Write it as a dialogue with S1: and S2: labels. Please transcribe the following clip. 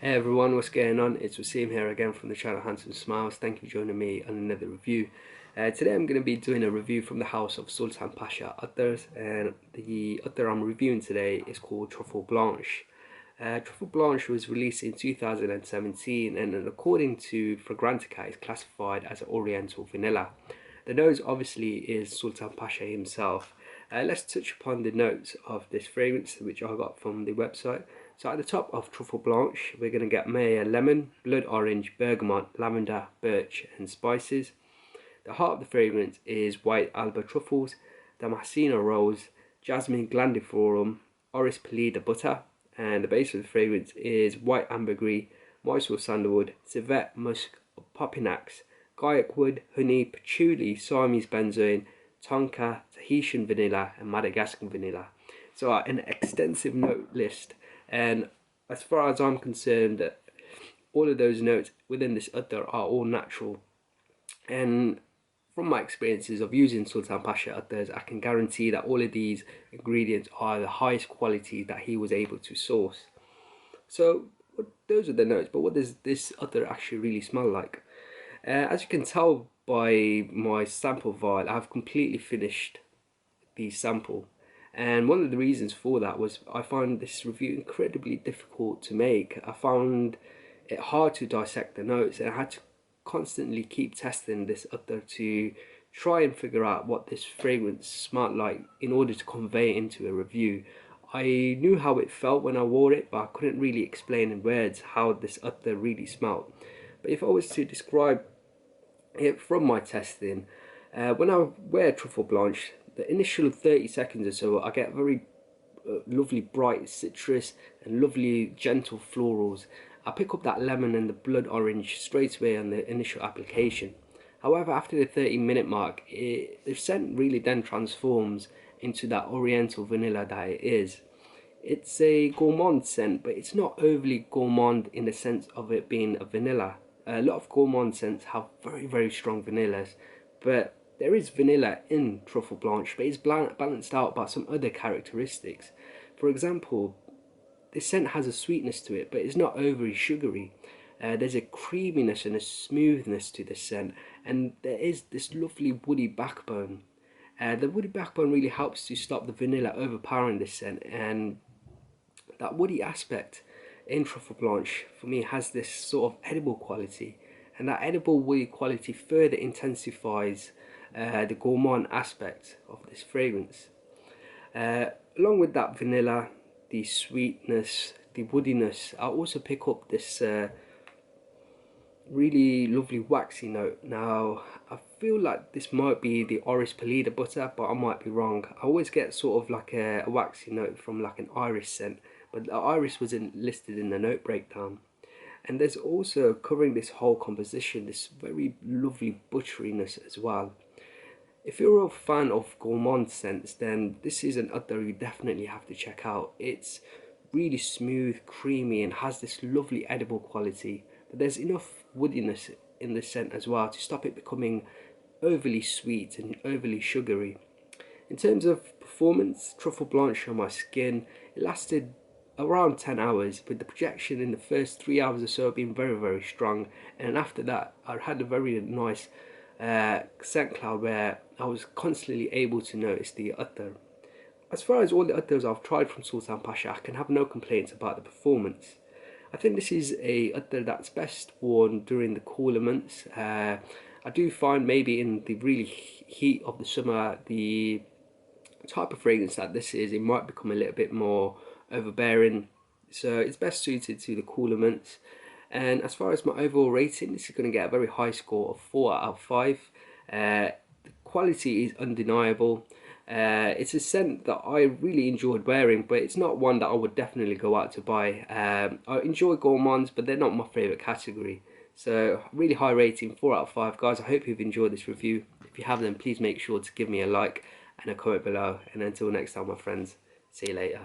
S1: Hey everyone, what's going on? It's Waseem here again from the channel Handsome Smiles. Thank you for joining me on another review. Today I'm going to be doing a review from the house of Sultan Pasha Attars, and the Attar I'm reviewing today is called Truffe Blanche. Truffe Blanche was released in 2017 and according to Fragrantica is classified as an Oriental vanilla. The nose obviously is Sultan Pasha himself. Let's touch upon the notes of this fragrance which I got from the website. So at the top of Truffe Blanche, we're going to get Maya lemon, blood orange, bergamot, lavender, birch and spices. The heart of the fragrance is white alba truffles, damasceno rose, jasmine glandiflorum, orris pallida butter, and the base of the fragrance is white ambergris, Mysore sandalwood, civet musk, popinax, guaiac wood, honey, patchouli, Siamese benzoin, tonka, Tahitian vanilla and Madagascar vanilla. So an extensive note list, and as far as I'm concerned, all of those notes within this Attar are all natural. And from my experiences of using Sultan Pasha Attars, I can guarantee that all of these ingredients are the highest quality that he was able to source. So those are the notes, but what does this Attar actually really smell like? As you can tell by my sample vial, I've completely finished the sample, and one of the reasons for that was I found this review incredibly difficult to make. I found it hard to dissect the notes, and I had to constantly keep testing this Attar to try and figure out what this fragrance smelled like in order to convey it into a review. I knew how it felt when I wore it, but I couldn't really explain in words how this Attar really smelled. But if I was to describe it from my testing, when I wear Truffe Blanche, the initial 30 seconds or so, I get very lovely bright citrus and lovely gentle florals. I pick up that lemon and the blood orange straight away on the initial application. However, after the 30-minute mark, the scent really then transforms into that oriental vanilla that it is. It's a gourmand scent, but it's not overly gourmand in the sense of it being a vanilla. A lot of gourmand scents have very strong vanillas, but there is vanilla in Truffe Blanche, but it's balanced out by some other characteristics. For example, this scent has a sweetness to it, but it's not overly sugary. There's a creaminess and a smoothness to this scent, and there is this lovely woody backbone. The woody backbone really helps to stop the vanilla overpowering this scent, and that woody aspect in Truffe Blanche for me has this sort of edible quality, and that edible woody quality further intensifies the gourmand aspect of this fragrance. Along with that vanilla, the sweetness, the woodiness, I also pick up this really lovely waxy note. Now, I feel like this might be the orris pallida butter, but I might be wrong. I always get sort of like a waxy note from like an iris scent, but the iris wasn't listed in the note breakdown. And there's also, covering this whole composition, this very lovely butteriness as well. If you're a fan of gourmand scents, then this is an Attar you definitely have to check out. It's really smooth, creamy, and has this lovely edible quality, but there's enough woodiness in the scent as well to stop it becoming overly sweet and overly sugary. In terms of performance, Truffe Blanche on my skin, it lasted around 10 hours, with the projection in the first 3 hours or so being very strong, and after that I had a very nice scent cloud where I was constantly able to notice the Attar. As far as all the Attars I've tried from Sultan Pasha, I can have no complaints about the performance. I think this is a Attar that's best worn during the cooler months. I do find maybe in the really heat of the summer, the type of fragrance that this is, it might become a little bit more overbearing, so it's best suited to the cooler months. And as far as my overall rating, this is going to get a very high score of 4 out of 5. The quality is undeniable. It's a scent that I really enjoyed wearing, but it's not one that I would definitely go out to buy. I enjoy gourmands, but they're not my favourite category. So really high rating, 4 out of 5. Guys, I hope you've enjoyed this review. If you have, then please make sure to give me a like and a comment below. And until next time, my friends, see you later.